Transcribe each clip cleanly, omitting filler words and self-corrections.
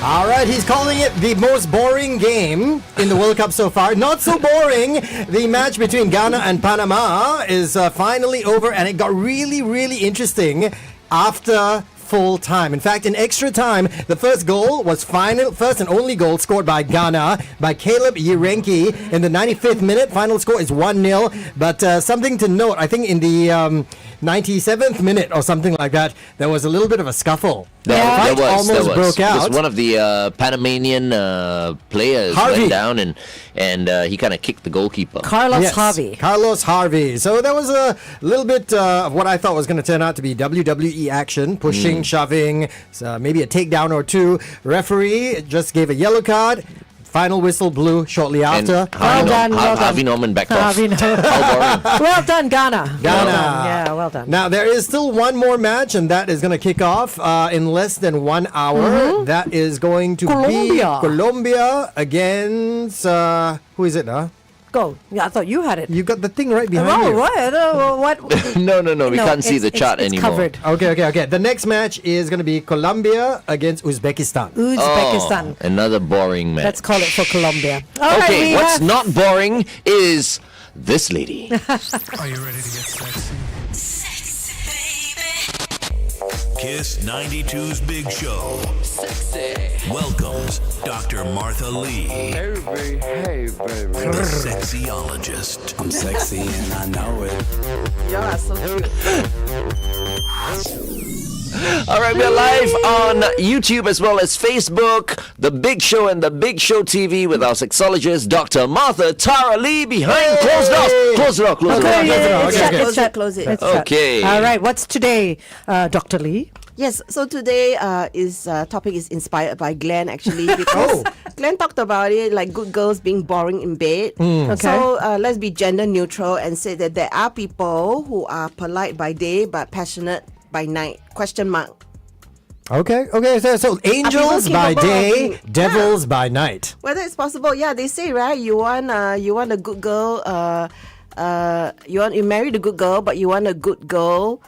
All right, he's calling it the most boring game in the World Cup so far. Not so boring. The match between Ghana and Panama is finally over, and it got really, really interesting after full time. In fact, in extra time, the first goal was first and only goal scored by Ghana by Caleb Yirenki in the 95th minute. Final score is 1-0. But something to note, I think in the 97th minute or something like that, there was a little bit of a scuffle. There was. Broke out. Because one of the Panamanian players went down and he kind of kicked the goalkeeper. Carlos Harvey. So there was a little bit of what I thought was going to turn out to be WWE action, pushing, shoving, maybe a takedown or two. Referee just gave a yellow card. Final whistle blew shortly after. Well done. Harvey Norman backed off. How boring. Well done, Ghana. Yeah, well done. Now, there is still one more match, and that is going to kick off in less than 1 hour. That is going to be Colombia against... who is it, huh? Go. Yeah, I thought you had it. You got the thing right behind you. What? No. We can't see the chart it's anymore. Covered. Okay. The next match is going to be Colombia against Uzbekistan. Uzbekistan. Another boring match. Let's call it for Colombia. Okay, what's not boring is this lady. Are you ready to get sexy? Kiss 92's Big Show. Sexy. Welcomes Dr. Martha Lee. Hey, baby. The sexyologist. I'm sexy and I know it. You are so cute. All right, we're live on YouTube as well as Facebook. The Big Show and the Big Show TV with our sexologist, Dr. Martha Tara Lee, behind closed doors. Close the door. Close it. Okay. All right, what's today, Dr. Lee? Yes, so today topic is inspired by Glenn actually because Glenn talked about it like good girls being boring in bed. Okay. So let's be gender neutral and say that there are people who are polite by day but passionate by night. ? Okay. So angels by day, devils by night. Whether it's possible, they say right. You want a good girl. You marry the good girl, but you want a good girl.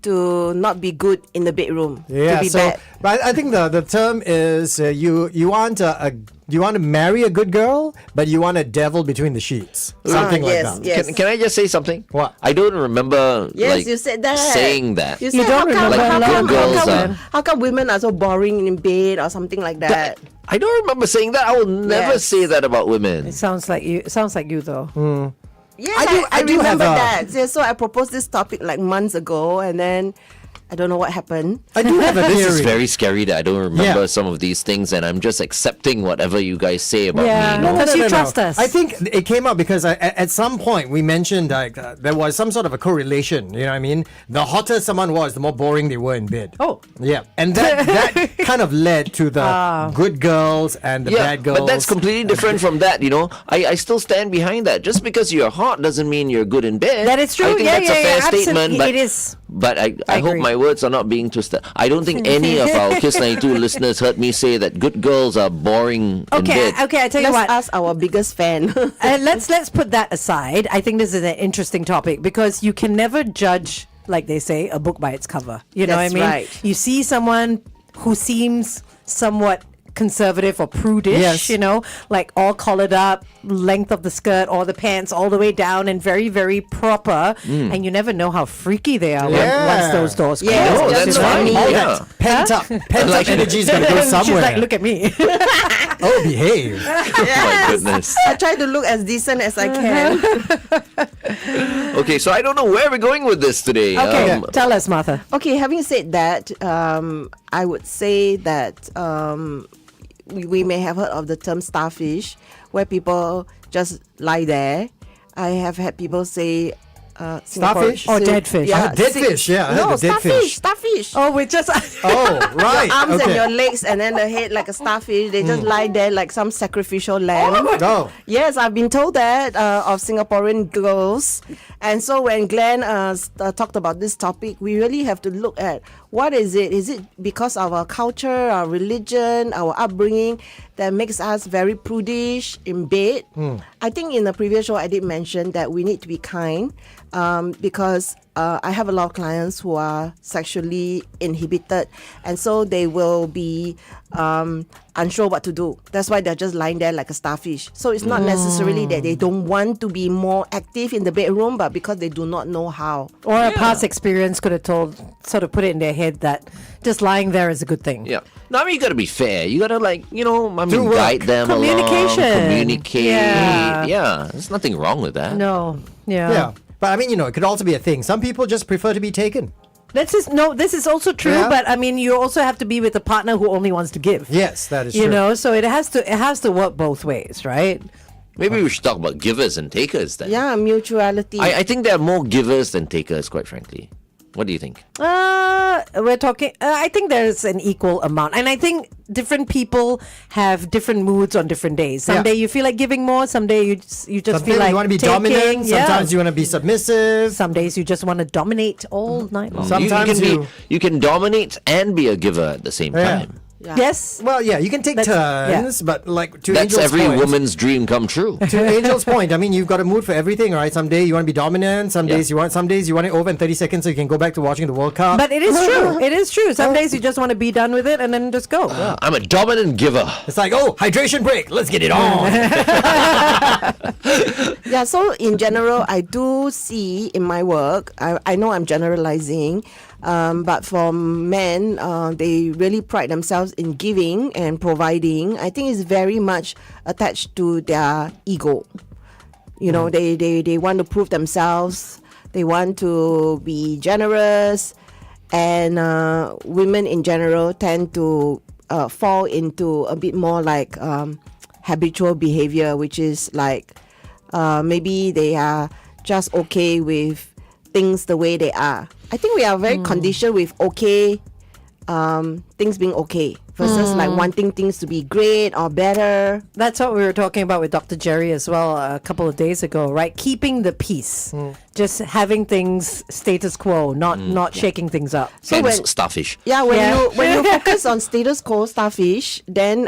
To not be good in the bedroom. Yeah, to be bad. But I think the term is you want to marry a good girl, but you want a devil between the sheets. Something like that. Yes. Can I just say something? What? I don't remember you said that. saying that. You said, don't remember. how come women are so boring in bed or something like that? I don't remember saying that. I will never say that about women. It sounds like you though. Yes, I do remember have that. Yeah, so I proposed this topic like months ago, and then I don't know what happened. I do have a theory. This is very scary that I don't remember some of these things, and I'm just accepting whatever you guys say about me. No, because you trust us. I think it came up because at some point we mentioned like there was some sort of a correlation. You know what I mean? The hotter someone was, the more boring they were in bed. Oh. Yeah, and that kind of led to the good girls and the bad girls. But that's completely different from that, I still stand behind that. Just because you're hot doesn't mean you're good in bed. That is true. I think that's a fair statement. But, it is. But I hope agree. My words are not being twisted. I don't think any of our Kiss 92 listeners heard me say that good girls are boring in bed. Okay, I tell you Let's what. ask our biggest fan. Let's put that aside. I think this is an interesting topic because you can never judge, like they say, a book by its cover. You know what I That's mean? right. You see someone who seems somewhat conservative or prudish, like all collared up, length of the skirt or the pants all the way down and very, very proper. And you never know how freaky they are once those doors close. Yes, No, just that's look at fine. me. all Yeah. that pent up energy is going to go somewhere. She's like, look at me. Oh, behave. My goodness. I try to look as decent as I can. Okay, so I don't know where we're going with this today. Okay, tell us, Martha. Okay, having said that, I would say that we may have heard of the term starfish, where people just lie there. I have had people say Starfish? Or dead fish? Oh, dead fish, yeah. I heard No, the dead fish. starfish. Oh, we just... Oh, right. Your arms and okay. your legs and then the head like a starfish. They just lie there like some sacrificial lamb. Oh. Yes, I've been told that of Singaporean girls. And so when Glenn talked about this topic, we really have to look at what is it? Is it because of our culture, our religion, our upbringing that makes us very prudish in bed? I think in the previous show I did mention that we need to be kind. because I have a lot of clients who are sexually inhibited, and so they will be unsure what to do. That's why they're just lying there like a starfish. So it's not necessarily that they don't want to be more active in the bedroom, but because they do not know how. Or a past experience could have sort of put it in their head that just lying there is a good thing. Yeah. No, I mean, you got to be fair. You got to, Do work. guide them Communication. along. Communicate. Yeah. Yeah. There's nothing wrong with that. No. Yeah. Yeah. But I mean, it could also be a thing. Some people just prefer to be taken. This is also true, Yeah. but I mean, you also have to be with a partner who only wants to give. Yes, that is You true. know, so it has to work both ways, right? Maybe we should talk about givers and takers then. Yeah, mutuality. I think there are more givers than takers, quite frankly. What do you think? We're talking. I think there's an equal amount, and I think different people have different moods on different days. Some Yeah. day you feel like giving more. Some day you just Sometimes feel like you want to be taking. dominant. Yeah. Sometimes you want to be submissive. Some days you just want to dominate all night long. Sometimes you can dominate and be a giver at the same Yeah. time. Yeah. Yes. Well, yeah, you can take turns, but like to That's Angel's every point, woman's dream come true. To Angel's point, I mean, you've got a mood for everything, right? Some day you want to be dominant. Some days you want it over in 30 seconds so you can go back to watching the World Cup. But it is true. It is true. Some days you just want to be done with it and then just go. I'm a dominant giver. It's like, hydration break. Let's get it on. Yeah, so in general, I do see in my work, I know I'm generalizing, but for men, they really pride themselves in giving and providing. I think it's very much attached to their ego. You know, they want to prove themselves, they want to be generous, and women in general tend to fall into a bit more like habitual behavior, which is like maybe they are just okay with things the way they are. I think we are very conditioned with things being okay versus like wanting things to be great or better. That's what we were talking about with Dr. Jerry as well a couple of days ago, right? Keeping the peace, just having things status quo, not shaking things up. So And when starfish. when you focus on status quo starfish, then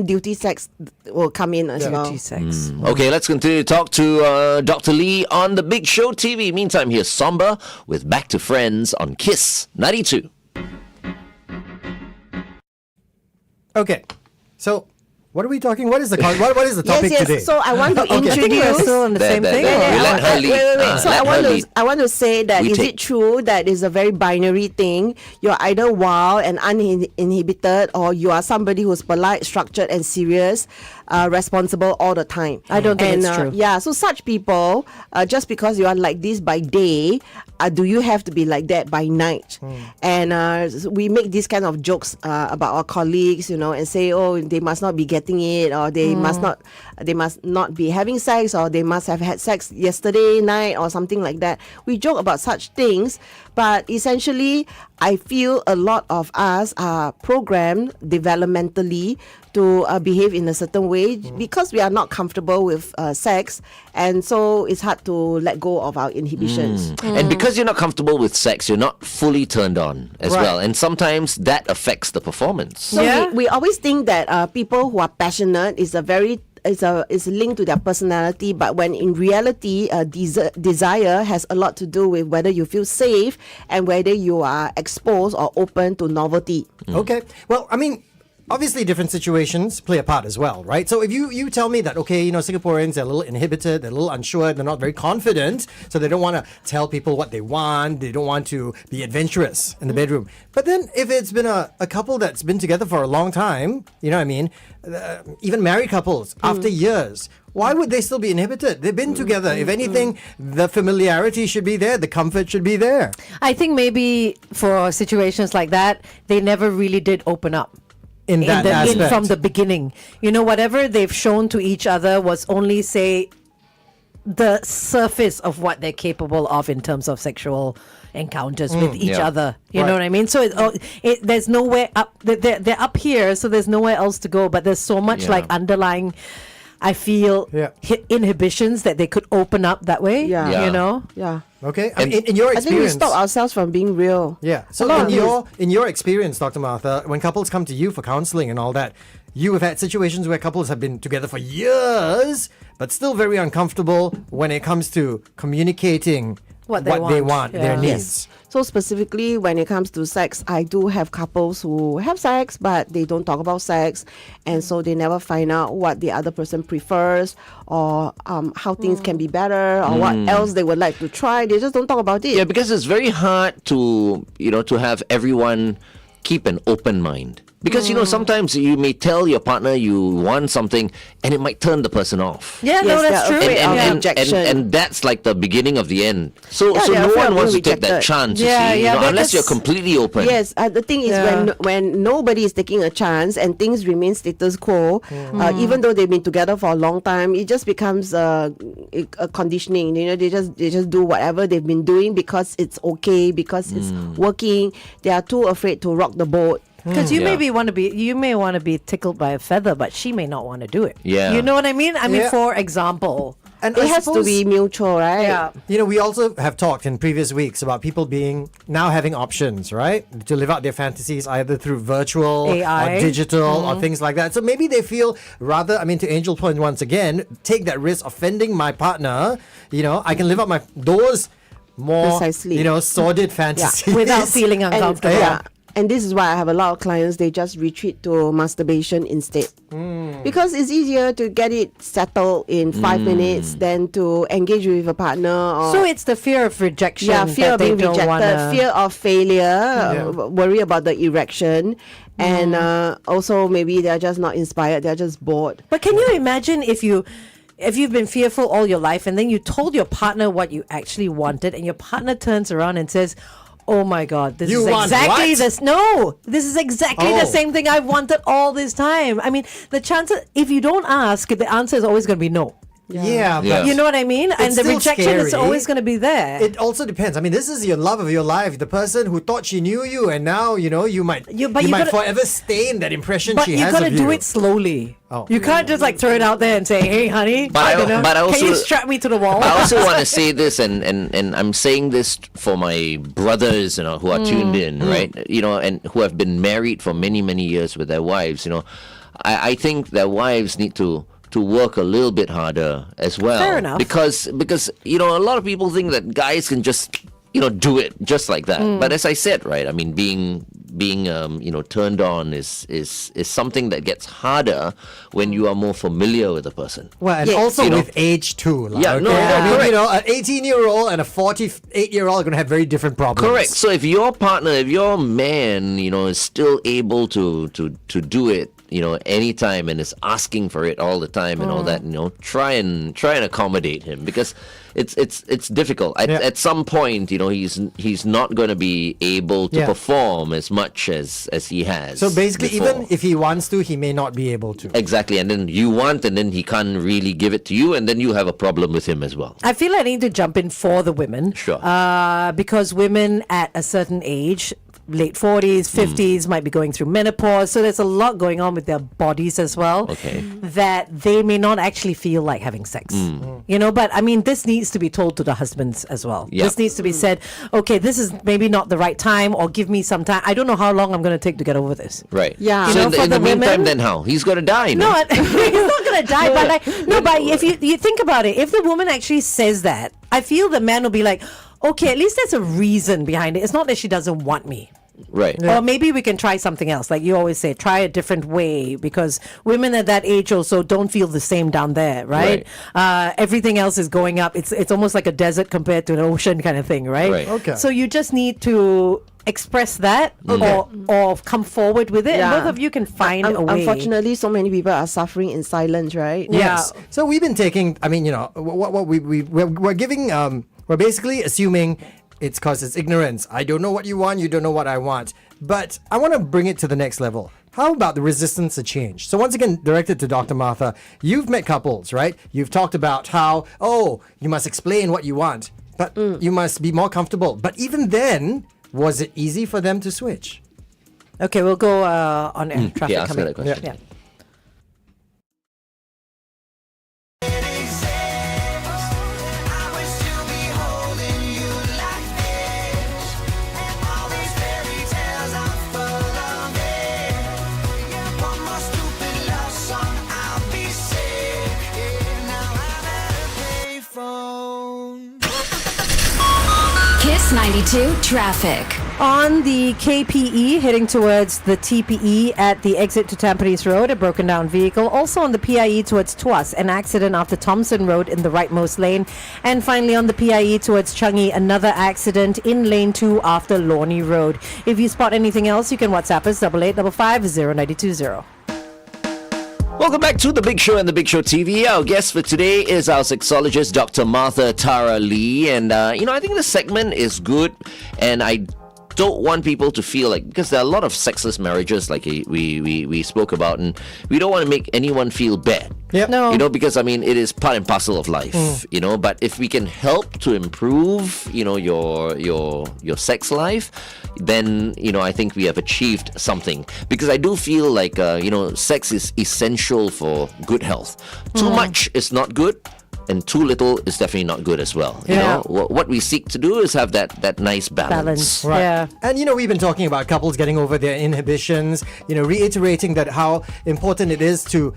duty sex will come in as well. Duty sex. Okay, let's continue to talk to Dr. Lee on The Big Show TV. Meantime, here's Somber with Back to Friends on Kiss 92. Okay, so what are we talking? What is the what is the topic Yes, today? so I want to I think we're introduce. still on the same thing. We let her lead. Wait. So Let her lead. I want to say that We is take. it true that it's a very binary thing? You're either wild and uninhibited, or you are somebody who's polite, structured, and serious, responsible all the time. I don't think it's true. Yeah, so such people, just because you are like this by day, do you have to be like that by night? And we make these kind of jokes about our colleagues, and say, oh, they must not be getting it, or they must not be having sex, or they must have had sex yesterday night, or something like that. We joke about such things, but essentially, I feel a lot of us are programmed developmentally to behave in a certain way because we are not comfortable with sex, and so it's hard to let go of our inhibitions. And because you're not comfortable with sex, you're not fully turned on as Right. well. And sometimes that affects the performance. So Yeah. we always think that people who are passionate is linked to their personality, but when in reality, desire has a lot to do with whether you feel safe and whether you are exposed or open to novelty. Okay. Well, I mean, obviously different situations play a part as well, right? So if you tell me that, okay, Singaporeans are a little inhibited, they're a little unsure, they're not very confident, so they don't want to tell people what they want, they don't want to be adventurous in the bedroom. But then if it's been a couple that's been together for a long time, you know what I mean? Even married couples, after years, why would they still be inhibited? They've been together. If anything, the familiarity should be there, the comfort should be there. I think maybe for situations like that, they never really did open up. In that aspect. From the beginning, whatever they've shown to each other was only, say, the surface of what they're capable of in terms of sexual encounters with each Yeah. other. You Right. know what I mean? So there's nowhere up. They're up here, so there's nowhere else to go. But there's so much Yeah. like underlying I feel inhibitions that they could open up that way. Yeah. You know? Yeah. Okay. I mean, in your I think we experience, stop ourselves from being real. yeah. A So lot in of your experience, Dr. Martha, when couples come to you for counseling and all that, you have had situations where couples have been together for years, but still very uncomfortable when it comes to communicating What they want. their Yeah. needs. So specifically when it comes to sex, I do have couples who have sex, but they don't talk about sex, and so they never find out what the other person prefers, or how things can be better, or what else they would like to try. They just don't talk about it. Yeah, because it's very hard to, to have everyone keep an open mind. Because, sometimes you may tell your partner you want something and it might turn the person off. Yeah, Yes, no, that's they're true. afraid of Yeah. rejection. And that's like the beginning of the end. So Yeah, so they're no afraid one of wants to being take that rejected. chance, Yeah, you see, yeah, unless you're that's- completely open. Yes, the thing is Yeah. when nobody is taking a chance and things remain status quo, even though they've been together for a long time, it just becomes a conditioning. They just do whatever they've been doing because it's okay, because it's working. They are too afraid to rock the boat. Because you Yeah. you may want to be tickled by a feather, but she may not want to do it. Yeah. You know what I mean? I mean, Yeah. for example. And It I has to suppose- be mutual, right? Yeah. We also have talked in previous weeks about people now having options, right? To live out their fantasies either through virtual AI. or digital or things like that. So maybe they feel rather, to Angel point once again, take that risk offending my partner. I can live out my those more, Precisely. sordid fantasies. Without feeling And, uncomfortable. and this is why I have a lot of clients, they just retreat to masturbation instead. Because it's easier to get it settled in 5 minutes than to engage with a partner. Or So it's the fear of rejection. yeah, fear that of they being don't rejected, wanna- fear of failure, worry about the erection, and also maybe they're just not inspired, they're just bored. But can you imagine if you've been fearful all your life and then you told your partner what you actually wanted and your partner turns around and says, "Oh my God, this You is want exactly what? this. No, this is exactly the Oh. same thing I've wanted all this time." I mean, the chances, if you don't ask, the answer is always going to be no. Yeah, Yeah. but You know what I mean? And the still rejection is scary. always going to be there. it also depends. This is your love of your life. The person who thought she knew you, and now you might You- you, but you might gotta- forever stain that impression But she you has got to of do you. it slowly. Oh. You can't just like throw it out there and say, "Hey, honey, But I can you also- strap me to the wall?" I also want to say this, and I'm saying this for my brothers, who are tuned in, right? And who have been married for many, many years with their wives. I think their wives need to work a little bit harder as well. Fair enough. Because a lot of people think that guys can just do it just like that. But as I said, right? Being turned on is something that gets harder when you are more familiar with a person. Well, and Yes. also You know. with age too. Like, Yeah, no, okay? correct. An 18-year-old and a 48-year-old are going to have very different problems. Correct. So if your partner, if your man, is still able to do it, anytime and is asking for it all the time and all that, try and accommodate him, because it's difficult. At some point, he's not going to be able to Yeah. perform as much as he has. So basically, before. even if he wants to, he may not be able to. Exactly, and then you want, and then he can't really give it to you, and then you have a problem with him as well. I feel I need to jump in for the women. Sure. Because women at a certain age, late 40s, 50s, might be going through menopause. So there's a lot going on with their bodies as well. Okay. That they may not actually feel like having sex. But this needs to be told to the husbands as well. Yeah. This needs to be said, okay, this is maybe not the right time, or give me some time. I don't know how long I'm going to take to get over this. Right. Yeah. So You in know, the, for in the the meantime, women- then how? He's going to die. No, he's not gonna die. But if you think about it, if the woman actually says that, I feel the man will be like, okay, at least there's a reason behind it. It's not that she doesn't want me. Right. Or maybe we can try something else. Like you always say, try a different way, because women at that age also don't feel the same down there, right? Everything else is going up. It's almost like a desert compared to an ocean kind of thing, right? Right. Okay. So you just need to express that or come forward with it. And Yeah. both of you can find a way. Unfortunately, so many people are suffering in silence, right? Yes. So we've been taking. What we're giving. We're basically assuming it's because it's ignorance. I don't know what you want. You don't know what I want. But I want to bring it to the next level. How about the resistance to change? So once again, directed to Dr. Martha, you've met couples, right? You've talked about how, you must explain what you want, but you must be more comfortable. But even then, was it easy for them to switch? Okay, we'll go on air. Traffic Yeah, ask her coming. that question. Yeah. 92 traffic. On the KPE heading towards the TPE at the exit to Tampines Road, a broken down vehicle. Also on the PIE towards Tuas, an accident after Thompson Road in the rightmost lane. And finally on the PIE towards Changi, another accident in lane 2 after Lornie Road. If you spot anything else, you can WhatsApp us 8855 Welcome back to The Big Show and The Big Show TV. Our guest for today is our sexologist, Dr. Martha Tara Lee. And, I think this segment is good. And I don't want people to feel like, because there are a lot of sexless marriages like we spoke about, and we don't want to make anyone feel bad. Yep. No. Because it is part and parcel of life. But if we can help to improve, your sex life, then I think we have achieved something. Because I do feel like sex is essential for good health. Too much is not good, and too little is definitely not good as well. Yeah. What we seek to do is have that nice balance. Right. Yeah. And we've been talking about couples getting over their inhibitions, reiterating that how important it is to,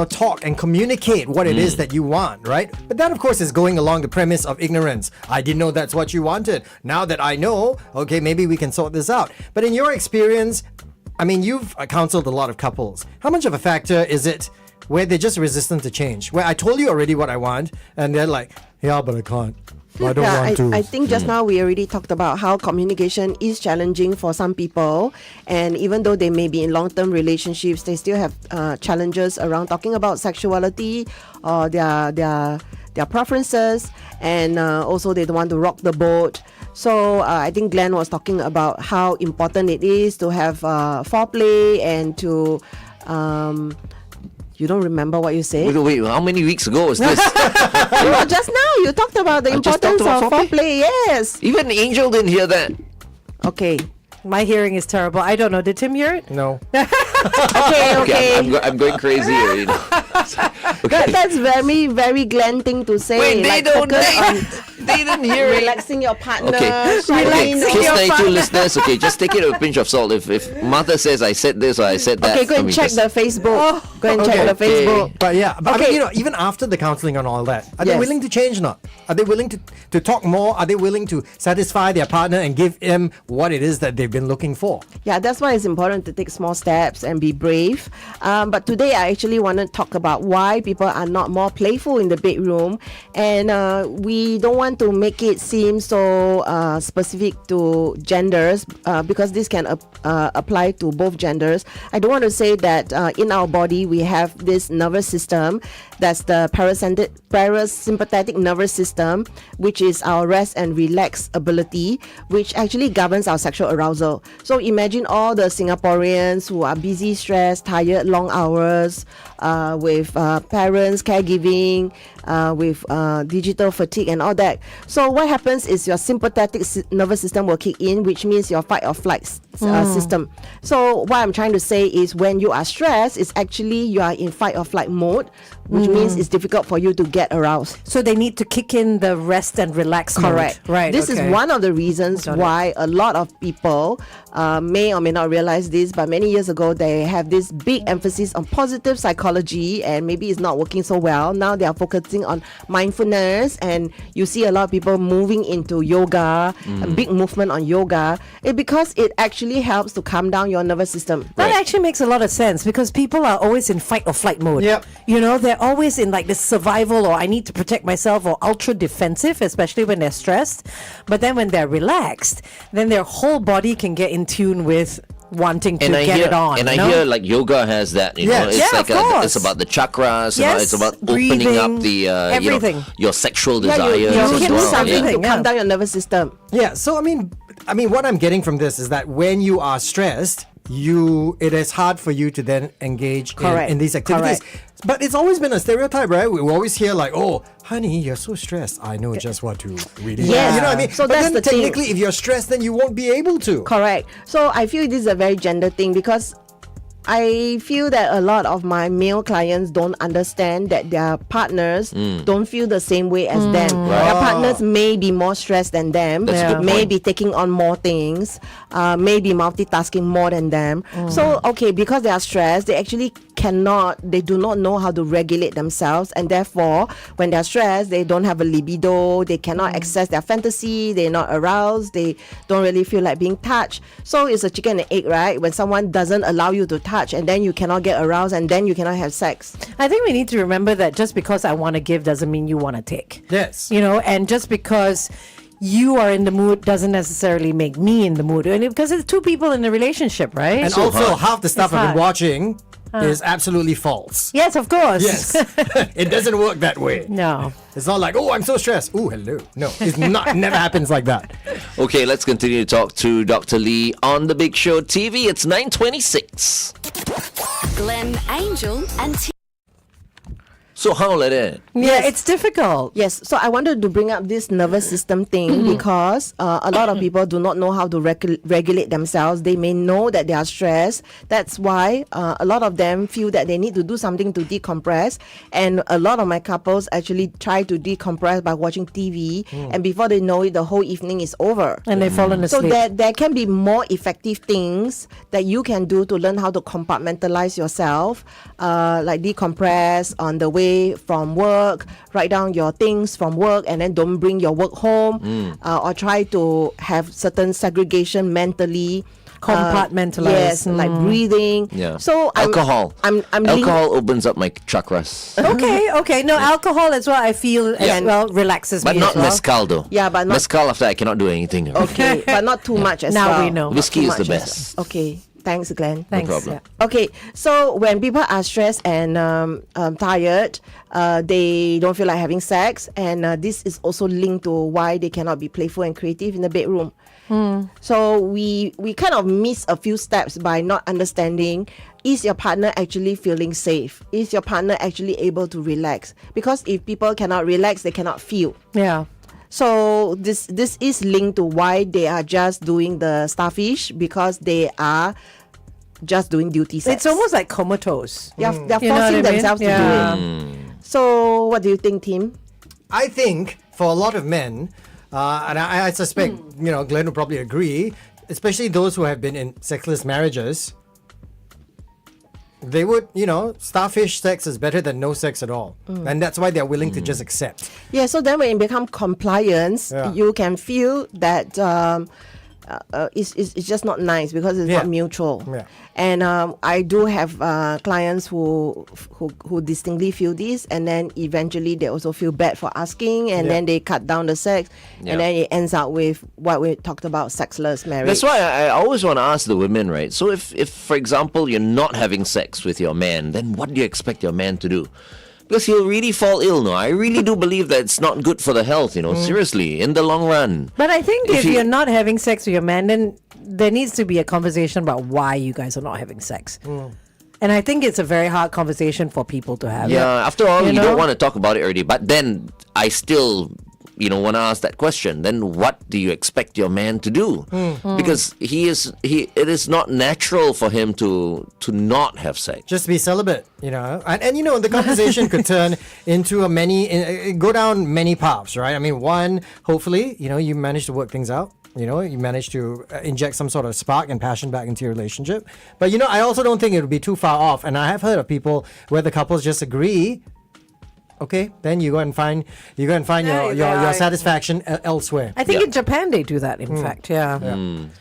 talk and communicate what it is that you want, right? But that, of course, is going along the premise of ignorance. I didn't know that's what you wanted. Now that I know, okay, maybe we can sort this out. But in your experience, you've counseled a lot of couples. How much of a factor is it where they're just resistant to change? Where I told you already what I want, and they're like, yeah, but I can't. I don't want to. I think just now we already talked about how communication is challenging for some people, and even though they may be in long-term relationships, they still have challenges around talking about sexuality or their preferences, and also they don't want to rock the boat. So I think Glenn was talking about how important it is to have foreplay and to you don't remember what you said? Wait, how many weeks ago was this? Just now you talked about the importance of foreplay. Yes. Even Angel didn't hear that. Okay. My hearing is terrible. I don't know. Did Tim hear it? No. Okay. I'm going crazy here. That's very, very Glenn thing to say. Wait, like they didn't hear it. relaxing your partner. Okay, shining Kiss on your 92 partner. listeners, just take it with a pinch of salt. If Martha says I said this or I said that. Okay, go and check the Facebook. Go and check the Facebook. But yeah, Okay. even after the counseling and all that, are they Yes. willing to change or not? Are they willing to talk more? Are they willing to satisfy their partner and give him what it is that they've been looking for? Yeah, that's why it's important to take small steps and be brave. But today I actually want to talk about why people are not more playful in the bedroom, and we don't want to make it seem so specific to genders because this can apply to both genders. I don't want to say that in our body we have this nervous system that's the parasympathetic nervous system, which is our rest and relax ability, which actually governs our sexual arousal. So imagine all the Singaporeans who are busy, stressed, tired, long hours, with parents, caregiving, with digital fatigue and all that. So what happens is your sympathetic nervous system will kick in, which means your fight or flight system. So what I'm trying to say is when you are stressed, it's actually you are in fight or flight mode, which means it's difficult for you to get aroused. So they need to kick in the rest and relax Correct. mode. Right. This is one of the reasons why a lot of people may or may not realize this, but many years ago they have this big emphasis on positive psychology, and maybe it's not working so well. Now they are focusing on mindfulness, and you see a lot of people moving into yoga, a big movement on yoga, because it actually helps to calm down your nervous system. That actually makes a lot of sense because people are always in fight or flight mode. Yep. They're always in like this survival or I need to protect myself or ultra defensive, especially when they're stressed. But then when they're relaxed, then their whole body can get in tune with wanting to get it on. And I hear like yoga has that, Yes. it's Yeah, like of course. it's about the chakras, Yes, it's about breathing, opening up the everything. your sexual Yeah, desires you as hit well. something Yeah. to calm down your nervous system. Yeah. So I mean, what I'm getting from this is that when you are stressed, it is hard for you to then engage in these activities. Correct. But it's always been a stereotype, right? We always hear like, "Oh, honey, you're so stressed. I know just what to really." Yes. You know what I mean? So but that's then the thing. technically, if you're stressed, then you won't be able to. Correct. So I feel this is a very gender thing because I feel that a lot of my male clients don't understand that their partners don't feel the same way as them. Their partners may be more stressed than them, That's a good may point. be taking on more things, may be multitasking more than them. So, okay, because they are stressed, they actually they do not know how to regulate themselves, and therefore when they're stressed, they don't have a libido, they cannot access their fantasy, they're not aroused, they don't really feel like being touched. So it's a chicken and egg, right? When someone doesn't allow you to touch, and then you cannot get aroused, and then you cannot have sex. I think we need to remember that just because I want to give doesn't mean you want to take. Yes. And just because you are in the mood doesn't necessarily make me in the mood. And because it's two people in a relationship, right? And also, half the stuff It's I've been hard. watching is absolutely false. Yes, of course. Yes. It doesn't work that way. No. It's not like, oh, I'm so stressed. Oh, hello. No, it's not. Never happens like that. Okay, let's continue to talk to Dr. Lee on The Big Show TV. It's 9:26. Glenn, Angel, and So how like that? Yeah, it's difficult. Yes, so I wanted to bring up this nervous system thing because a lot of people do not know how to regulate themselves. They may know that they are stressed. That's why a lot of them feel that they need to do something to decompress. And a lot of my couples actually try to decompress by watching TV. And before they know it, the whole evening is over. And they've fallen So asleep. there can be more effective things that you can do to learn how to compartmentalize yourself, like decompress on the way from work, write down your things from work, and then don't bring your work home, or try to have certain segregation mentally. Compartmentalize. Yes, like breathing. Yeah. So alcohol. I'm Alcohol opens up my chakras. Okay. No, alcohol as well, I feel, as well, relaxes But me not as well. mezcal though. Yeah, but not- mezcal after I cannot do anything. Okay, but not too much as Now well. we know. Not Whiskey too is the much as best. well. Okay, thanks, Glenn. Thanks. problem. Yeah. Okay, so when people are stressed and tired, they don't feel like having sex, and this is also linked to why they cannot be playful and creative in the bedroom. So we kind of miss a few steps by not understanding, is your partner actually feeling safe? Is your partner actually able to relax? Because if people cannot relax, they cannot feel. Yeah. So this is linked to why they are just doing the starfish, because they are just doing duty sex. It's almost like comatose. they're You know what forcing I mean? themselves Yeah. to do it. So what do you think, Tim? I think for a lot of men, and I suspect, Glenn will probably agree, especially those who have been in sexless marriages, they would, starfish sex is better than no sex at all. And that's why they're willing to just accept. Yeah, so then when it becomes compliance, Yeah. you can feel that it's just not nice because it's Yeah. not mutual. Yeah. And I do have clients who distinctly feel this, and then eventually they also feel bad for asking, and Yeah. then they cut down the sex, Yeah. and then it ends up with what we talked about, sexless marriage. That's why I always want to ask the women, right? So if, for example, you're not having sex with your man, then what do you expect your man to do? Because he'll really fall ill, no? I really do believe that it's not good for the health, seriously, in the long run. But I think if you- you're not having sex with your man, then there needs to be a conversation about why you guys are not having sex. And I think it's a very hard conversation for people to have. Yeah, after all, You you know? don't want to talk about it already. But then I still, want to ask that question. Then what do you expect your man to do? Because it is not natural for him to not have sex. Just be celibate, and the conversation could turn into go down many paths, right? I mean, one, hopefully, you manage to work things out. You manage to inject some sort of spark and passion back into your relationship. But I also don't think it would be too far off. And I have heard of people where the couples just agree. Okay, then you go and find your satisfaction elsewhere. I think in Japan they do that, in fact. Yeah.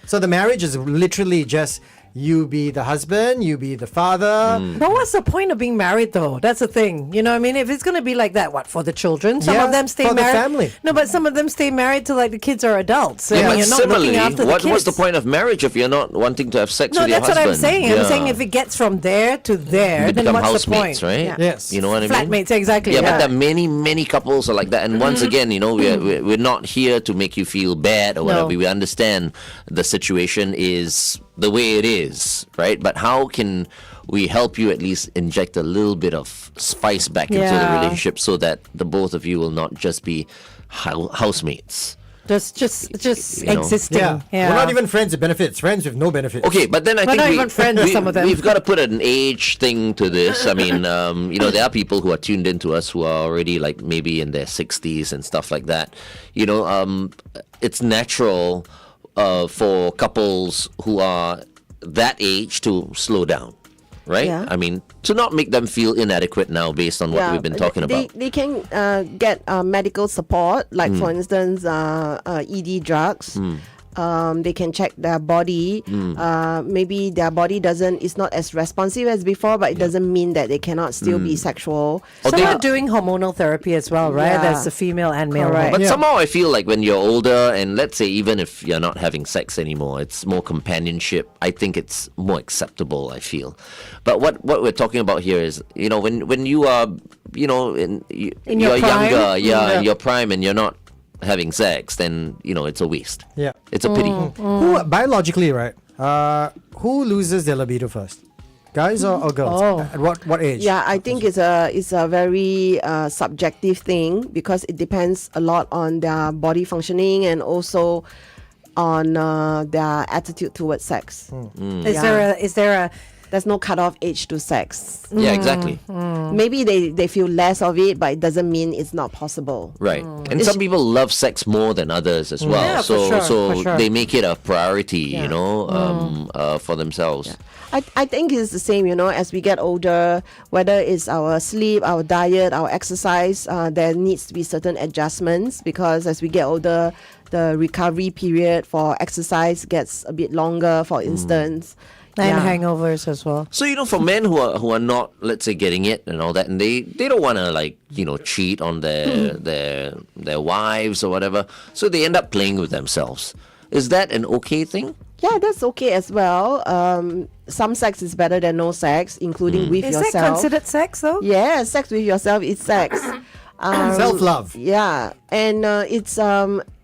So the marriage is literally just you be the husband, you be the father. But what's the point of being married, though? That's the thing. You know what I mean? If it's going to be like that, what, for the children? Some Yeah, of them stay for the married. family. No, but some of them stay married till like the kids are adults. Yeah, and but you're not similarly, looking after the kids. what's the point of marriage if you're not wanting to have sex No, with your that's what husband? I'm saying. I'm saying if it gets from there to there, you then become what's the point? housemates, right? Yes. You know what I mean? Flatmates, exactly. Yeah, Yeah, but there are many couples are like that. And once again, we're not here to make you feel bad or whatever. No. We understand the situation is the way it is, right? But how can we help you at least inject a little bit of spice back into the Yeah. relationship so that the both of you will not just be housemates? just You know. existing. Yeah. Yeah. We're not even friends with benefits, friends with no benefits. Okay, but then I We're think not even friends with some of them. we've got to put an age thing to this. I mean, there are people who are tuned into us who are already like maybe in their 60s and stuff like that. It's natural for couples who are that age to slow down. right? Yeah. I mean, to not make them feel inadequate now based on what we've been talking about. They can get medical support, like for instance, ED drugs. They can check their body. Maybe their body is not as responsive as before, but it doesn't mean that they cannot still be sexual. Some are doing hormonal therapy as well, right? Yeah. There's the female and male. Correct. one. But somehow I feel like when you're older, and let's say even if you're not having sex anymore, it's more companionship. I think it's more acceptable, I feel. But what we're talking about here is, when you are, In you're your prime? younger, Yeah. in your prime, and you're not having sex, then, it's a waste. Yeah. It's a pity. Who biologically, right? Who loses their libido first? Guys or girls? Oh. At what age? Yeah, I think it's a very subjective thing because it depends a lot on their body functioning and also on their attitude towards sex. Is there a There's no cutoff age to sex. Yeah, exactly. Maybe they feel less of it, but it doesn't mean it's not possible. Right. And some people love sex more than others as well. Yeah, so for sure. they make it a priority, for themselves. I think it's the same, as we get older, whether it's our sleep, our diet, our exercise, there needs to be certain adjustments because as we get older, the recovery period for exercise gets a bit longer, for instance. and hangovers as well? So for men who are not, let's say, getting it and all that, and they don't want to cheat on their wives or whatever, so they end up playing with themselves. Is that an okay thing? Yeah, that's okay as well. Some sex is better than no sex, including with Is yourself. that considered sex though? Yeah, sex with yourself is sex. Self-love. Yeah, and it's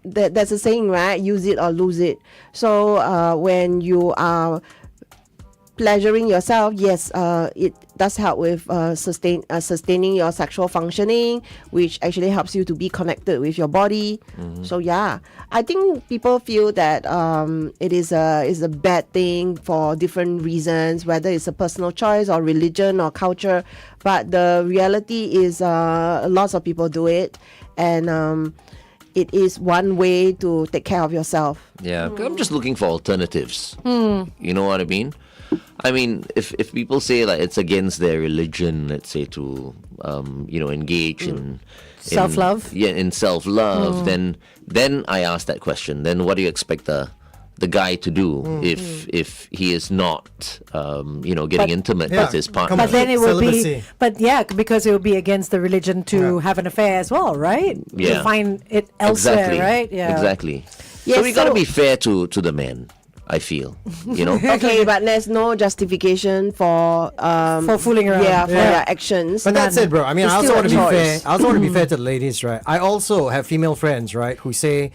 there's a saying, right? Use it or lose it. So when you are pleasuring yourself, yes, it does help with sustaining your sexual functioning, which actually helps you to be connected with your body. So yeah, I think people feel that it is a bad thing for different reasons, whether it's a personal choice or religion or culture. But the reality is, lots of people do it, and it is one way to take care of yourself. Yeah, I'm just looking for alternatives. You know what I mean? I mean, if people say like it's against their religion, let's say, to engage in Self-love? in self-love, then I ask that question. Then what do you expect the guy to do if he is not getting intimate Yeah, with his partner? come But on. then it would Celibacy. be, because it would be against the religion to have an affair as well, right? Yeah. To find it elsewhere, Exactly. right? Yeah. Exactly. Yes, so we got to so- be fair to the men, I feel. Okay, but there's no justification for For fooling around. Yeah, for Yeah. their actions. But that's it, bro. I mean, It's I also still want to a be fair. choice. I also want to be fair to the ladies, right? I also have female friends, right, who say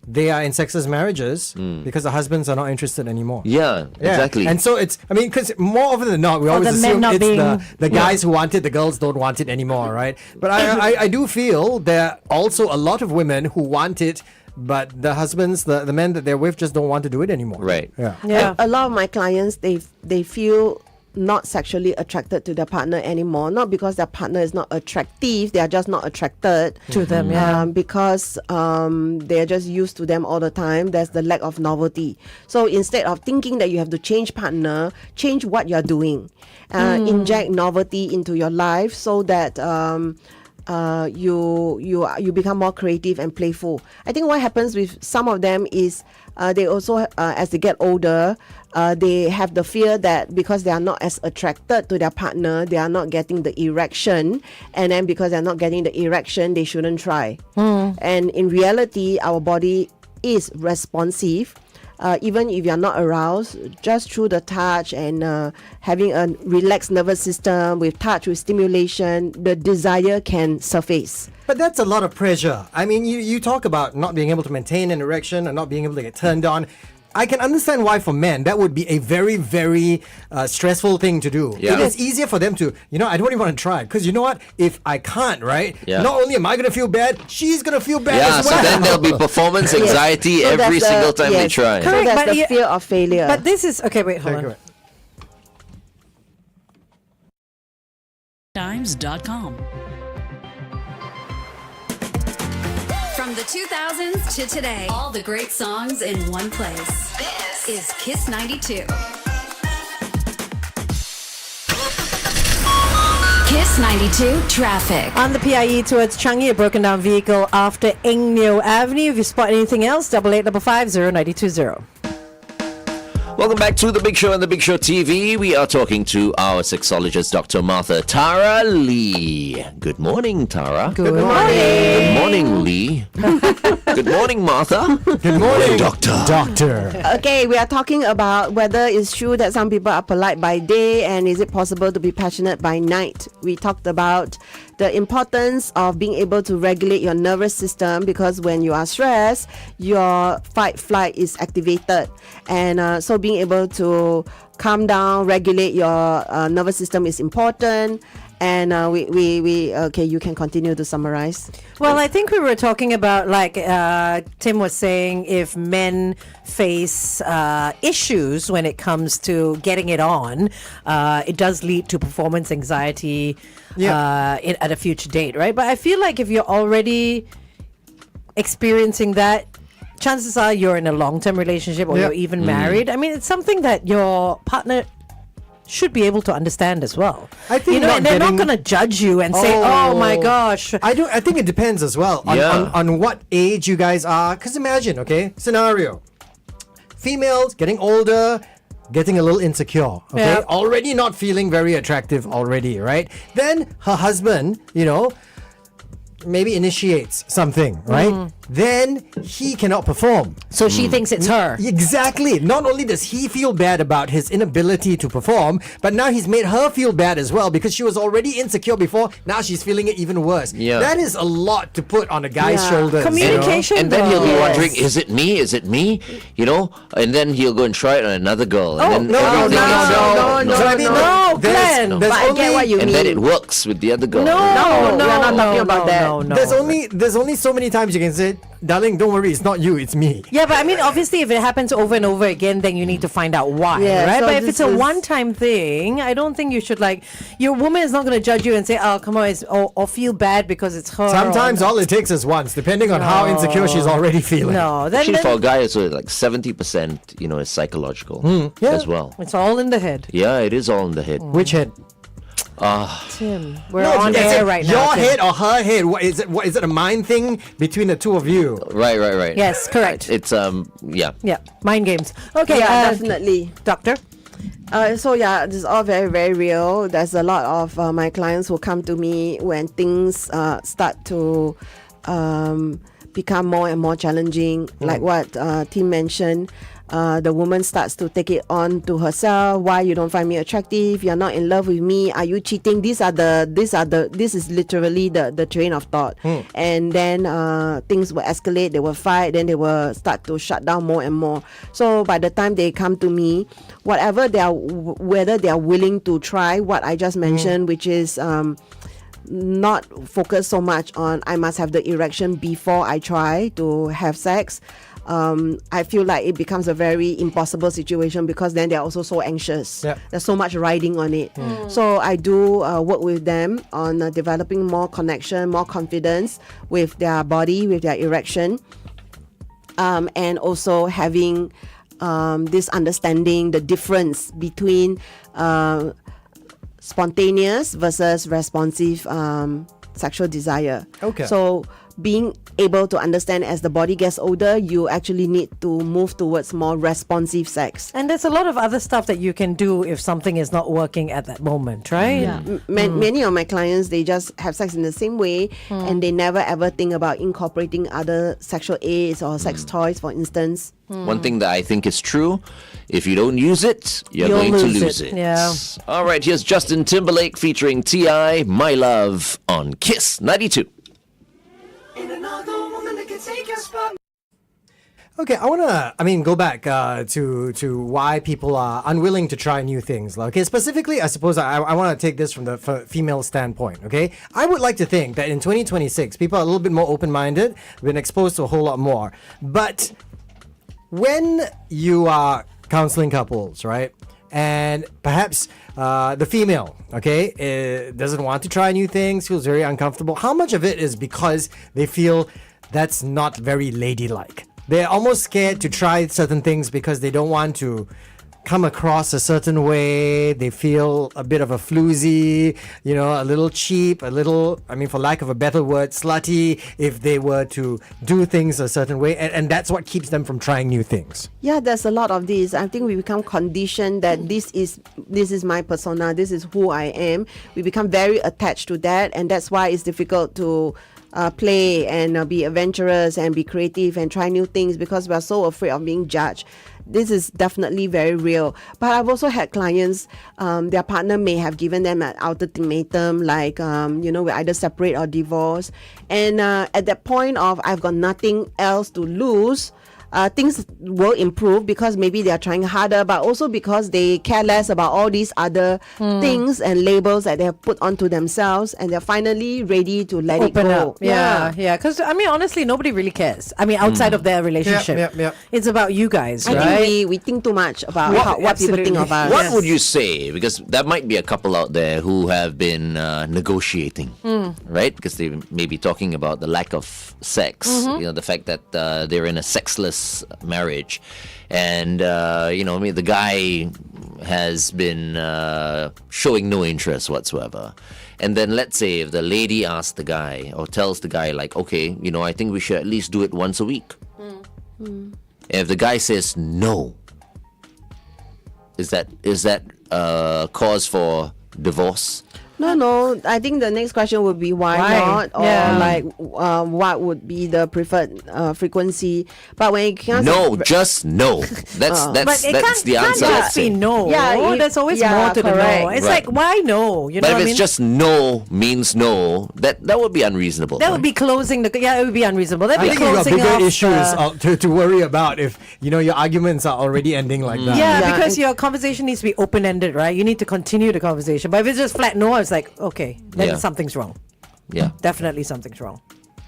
they are in sexless marriages because the husbands are not interested anymore. Yeah, exactly. And so because more often than not, we always the men assume not it's being- the guys who want it, the girls don't want it anymore, right? But I do feel there are also a lot of women who want it, but the husbands, the men that they're with just don't want to do it anymore. Right. Yeah. Yeah. A lot of my clients, they feel not sexually attracted to their partner anymore, not because their partner is not attractive, they are just not attracted To them, yeah. because they're just used to them all the time. There's the lack of novelty. So instead of thinking that you have to change partner, change what you're doing. Inject novelty into your life so that you become more creative and playful. I think what happens with some of them is they also, as they get older, they have the fear that because they are not as attracted to their partner, they are not getting the erection, and then because they're not getting the erection, they shouldn't try. And in reality, our body is responsive. Even if you're not aroused, just through the touch and having a relaxed nervous system with touch, with stimulation, the desire can surface. But that's a lot of pressure. I mean, you talk about not being able to maintain an erection and not being able to get turned on. I can understand why for men that would be a very, very stressful thing to do. Yeah. It is easier for them to, I don't even want to try. Because you know what? If I can't, right? Yeah. Not only am I going to feel bad, she's going to feel bad Yeah, as so well. then there'll be performance Yes. anxiety So every that's the- single time they yes. try. So Correct, that's but the yeah- fear of failure. But this is okay. Wait, hold Okay, on. good. Times.com. From the 2000s to today, all the great songs in one place. This is Kiss 92. Kiss 92 traffic. On the PIE towards Changi, a broken down vehicle after Eng Neo Avenue. If you spot anything else, 88550920. Welcome back to The Big Show and The Big Show TV. We are talking to our sexologist, Dr. Martha Tara Lee. Good morning, Tara. Good morning. Good morning, Lee. Good morning, Martha. Good morning, Doctor. Okay, we are talking about whether it's true that some people are polite by day and is it possible to be passionate by night. We talked about the importance of being able to regulate your nervous system, because when you are stressed, your fight flight is activated, and so being able to calm down, regulate your nervous system is important. And we okay, you can continue to summarize. Well, I think we were talking about, like Tim was saying, if men face issues when it comes to getting it on, it does lead to performance anxiety at a future date, right? But I feel like if you're already experiencing that, chances are you're in a long-term relationship or you're even married. I mean, it's something that your partner should be able to understand as well. I think and they're not going to judge you and say, "Oh my gosh." I think it depends as well on what age you guys are. Because imagine, okay, scenario: females getting older, getting a little insecure, okay, already not feeling very attractive already, right? Then her husband, maybe initiates something, right? Then he cannot perform. So she thinks it's her. Exactly. Not only does he feel bad about his inability to perform, but now he's made her feel bad as well, because she was already insecure before. Now she's feeling it even worse. Yeah. That is a lot to put on a guy's shoulders. Communication. And then he'll be though. wondering, is it me? Is it me? And then he'll go and try it on another girl. And then No, everything is- But I mean, no, there's Glenn. But I get what you And mean. then it works with the other girl. No, we are not talking about that. No. there's only so many times you can say, darling, don't worry, it's not you, it's me. Yeah, but I mean, obviously, if it happens over and over again, then you need to find out why, Yeah, right? so But if this it's a is- one-time thing, I don't think you should, your woman is not going to judge you and say, "Oh, come on," or feel bad because it's her. Sometimes all it takes is once, depending on how insecure she's already feeling. No, then, Actually, for a then guy, it's like 70%, is psychological as well. it's all in the head. Yeah, it is all in the head. Which head? Tim, we're No, on is air it right now. your Tim. head or her head? What is it a mind thing between the two of you? Right. Yes, correct. It's, yeah. Yeah, mind games. Okay, Yeah, definitely. Doctor. So yeah, this is all very, very real. There's a lot of my clients who come to me when things start to become more and more challenging, like what Tim mentioned. The woman starts to take it on to herself. Why you don't find me attractive? You're not in love with me. Are you cheating? This is literally the train of thought. And then things will escalate. They will fight. Then they will start to shut down more and more. So by the time they come to me, whether they are willing to try what I just mentioned, which is not focus so much on I must have the erection before I try to have sex. I feel like it becomes a very impossible situation, because then they're also so anxious. Yep. There's so much riding on it. So I do work with them on developing more connection, more confidence with their body, with their erection, and also having this understanding the difference between spontaneous versus responsive sexual desire. Okay. So being able to understand, as the body gets older, you actually need to move towards more responsive sex. And there's a lot of other stuff that you can do if something is not working at that moment, right? Yeah. Many of my clients, they just have sex in the same way, and they never ever think about incorporating other sexual aids or sex toys, for instance. One thing that I think is true, if you don't use it, you're You'll going to lose lose it. it. Yeah. All right, here's Justin Timberlake featuring T.I., My Love, on Kiss 92. Okay, I want to, go back to why people are unwilling to try new things. Okay, specifically, I suppose I want to take this from the female standpoint, okay? I would like to think that in 2026, people are a little bit more open-minded, been exposed to a whole lot more. But when you are counseling couples, right, and perhaps the female, okay, doesn't want to try new things, feels very uncomfortable, how much of it is because they feel that's not very ladylike? They're almost scared to try certain things because they don't want to come across a certain way. They feel a bit of a floozy, a little cheap, a little, for lack of a better word, slutty, if they were to do things a certain way. And that's what keeps them from trying new things. Yeah, there's a lot of this. I think we become conditioned that this is my persona, this is who I am. We become very attached to that, and that's why it's difficult to play and be adventurous and be creative and try new things, because we're so afraid of being judged. This is definitely very real. But I've also had clients, their partner may have given them an ultimatum, like, we either separate or divorce. And at that point of, I've got nothing else to lose, things will improve because maybe they are trying harder, but also because they care less about all these other things and labels that they have put onto themselves, and they're finally ready to let Open it go. up. Yeah. Because honestly, nobody really cares. outside of their relationship, Yep. it's about you guys, I right? think we think too much about what people think of us. What would you say? Because there might be a couple out there who have been negotiating, right? Because they may be talking about the lack of sex, the fact that they're in a sexless marriage, and the guy has been showing no interest whatsoever. And then let's say if the lady asks the guy or tells the guy, like, okay, I think we should at least do it once a week. And if the guy says no, is that cause for divorce? No. I think the next question would be why not, or what would be the preferred frequency. But when it comes just no. That's But it that's the can't answer. just be no. Yeah, There's always yeah, more to the no. correct. It's Right. like, why no? You know But what if I it's mean? just no means no, that would be unreasonable. That would be closing the. Yeah, it would be unreasonable. That'd I be think you've got closing bigger off issues to worry about if, your arguments are already ending like that. Yeah, Yeah, because and- your conversation needs to be open-ended, right? You need to continue the conversation. But if it's just flat no, it's like, okay, then Yeah. something's wrong. Yeah. Definitely something's wrong.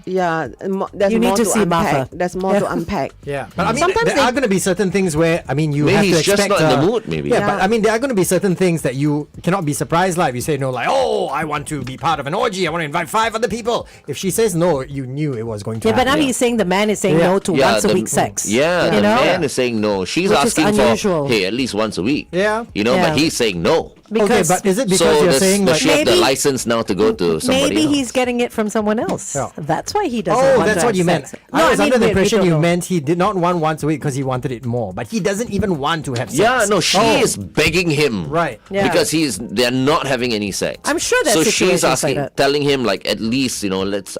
Yeah, there's You need more to to see unpack. Martha. There's more to unpack. Yeah, but Sometimes there are going to be certain things where you Maybe have to he's just expect. not in the mood, maybe. Yeah, Yeah. but there are going to be certain things that you cannot be surprised. Like if you say no, like, oh, I want to be part of an orgy. I want to invite 5 other people. If she says no, you knew it was going to Yeah, but happen. now he's saying the man is saying Yeah. no to Yeah, once a the- week sex. Yeah, you the know? man is saying no. She's Which is asking unusual. for, hey, at least once a week. Yeah. Yeah. But he's saying no. Okay, Because but is it because So you're does saying like? she have the Maybe- license now to go to somebody maybe else? he's getting it from someone else. Yeah. That's why he doesn't Oh, want that's to what have you meant. sex. I was under the we impression don't you know. meant he did not want once a week because he wanted it more, but he doesn't even want to have sex. Yeah, no, she Oh. is begging him. Right. Yeah. Because they're not having any sex. I'm sure there's So situations she's asking, like that. telling him, like, at least,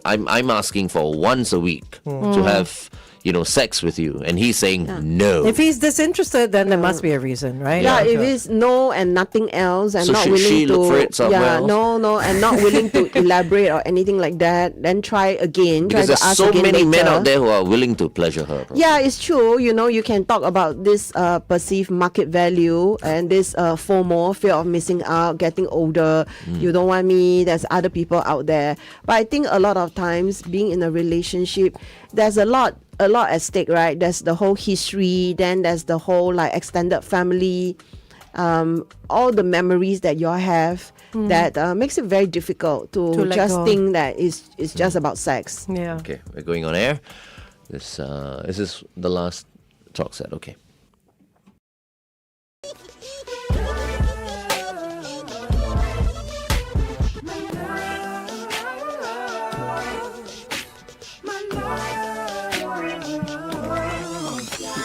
I'm asking for once a week to have, sex with you. And he's saying no. If he's disinterested, then there must be a reason, right? Yeah, if it's no and nothing else, and So not should willing she to look for it somewhere else? no, and not willing to elaborate or anything like that, then try again. because try there's to ask so again many men later. out there who are willing to pleasure her. Yeah, it's true. You can talk about this perceived market value and this FOMO, fear of missing out, getting older. You don't want me. There's other people out there. But I think a lot of times, being in a relationship, there's a lot at stake, right? There's the whole history. Then there's the whole like extended family. All the memories that you have that makes it very difficult to let just go. think that it's just about sex. Yeah. Okay, we're going on air. This is the last talk set. Okay.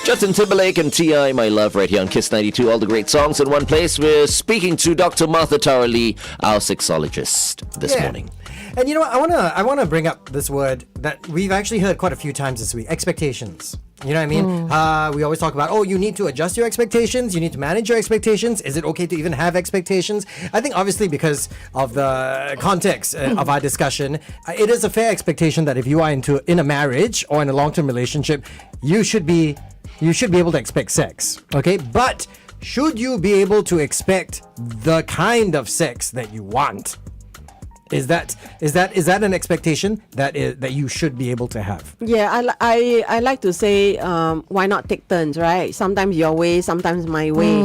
Justin Timberlake and T.I. My Love right here on Kiss 92. All the great songs in one place. We're speaking to Dr. Martha Tarali, our sexologist, this morning. And I wanna bring up this word that we've actually heard quite a few times this week: expectations. You know what I mean? We always talk about, you need to adjust your expectations, you need to manage your expectations. Is it okay to even have expectations? I think obviously because of the context of our discussion, it is a fair expectation that if you are in a marriage or in a long-term relationship, you should be able to expect sex. Okay, but should you be able to expect the kind of sex that you want? Is that an expectation that you should be able to have? Yeah, I like to say, why not take turns, right? Sometimes your way, sometimes my way.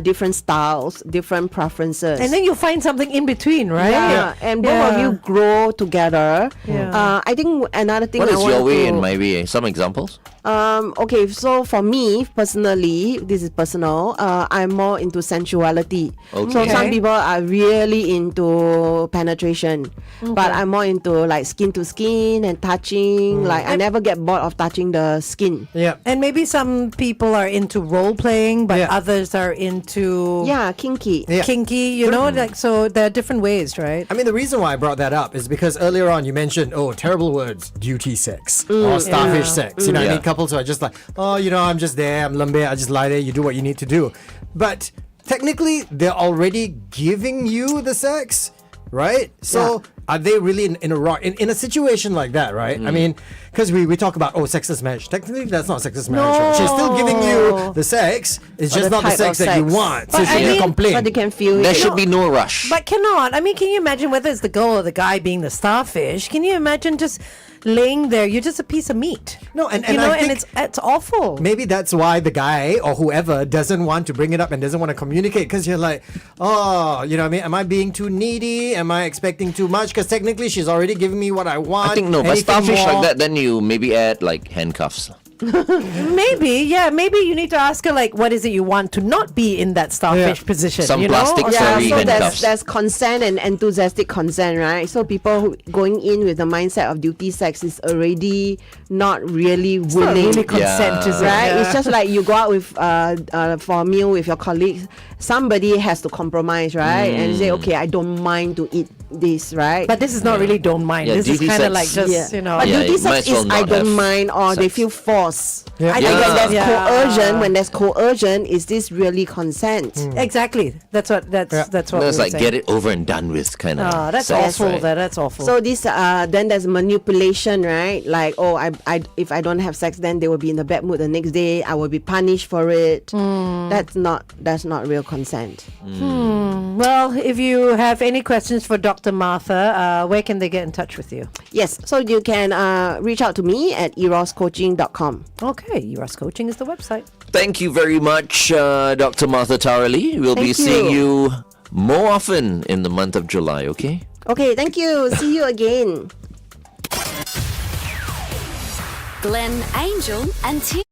different styles, different preferences. And then you'll find something in between, right? Yeah, and both of you grow together. Yeah. I think another thing What I is want your way to, and my way? Some examples? Okay, so for me personally, this is personal. I'm more into sensuality. So Okay. some people are really into penetration, but I'm more into like skin to skin and touching. Like I never get bored of touching the skin. Yeah. And maybe some people are into role playing, but Yeah. others are into Yeah, kinky. Yeah. kinky. You know, like so there are different ways, right? I mean, the reason why I brought that up is because earlier on you mentioned, terrible words, duty sex or starfish sex. You know, what I Yeah. mean, couples who are just like, I'm just there, I'm lambe, I just lie there, you do what you need to do. But technically, they're already giving you the sex, right? So are they really in a situation like that, right? I mean, because we talk about, sexless marriage. Technically, that's not sexless marriage. Right? She's still giving you the sex. It's Or just the not the type sex of that you sex. want. So But she I can mean- complain. But they can feel There it. should be no rush. But cannot. I mean, can you imagine whether it's the girl or the guy being the starfish? Can you imagine just laying there? You're just a piece of meat. No, and you know, I and think it's awful. maybe that's why the guy or whoever doesn't want to bring it up and doesn't want to communicate, because you're like, you know what I mean? Am I being too needy? Am I expecting too much? Because technically she's already giving me what I want. I think no, but Anything starfish more? like that, then you maybe add like handcuffs. Maybe, yeah. Maybe you need to ask her like, what is it you want to not be in that starfish Yeah. position? Some you know? plastic Or- Yeah, furry so handcuffs. there's consent and enthusiastic consent, right? So people who going in with the mindset of duty sex is already not really It's not willing. really consent, Yeah. is it? Right, Yeah. it's just like you go out with for a meal with your colleagues. Somebody has to compromise, right, and say, okay, I don't mind to eat this, right? But this is not really don't mind. Yeah, this is duty kind of sex. like just, you know. But Yeah, duty you sex might as well is I not don't have mind, or they sex. feel force. Yeah. I think Yeah. when there's Yeah. coercion, when there's coercion, is this really consent? Exactly. That's what Yeah. that's what That's we were like saying. get it over and done with kind of. That's sex, awful. right? That's awful. So this then there's manipulation, right? Like, I if I don't have sex, then they will be in the bad mood the next day. I will be punished for it. That's not real consent. well, if you have any questions for Dr. Martha, where can they get in touch with you? Yes, so you can reach out to me at eroscoaching.com. Okay, Eros Coaching is the website. Thank you very much, Dr. Martha Tarali. We'll be Thank seeing you. you more often in the month of July, okay? Okay, thank you. See you again. Glenn, Angel, and Tim.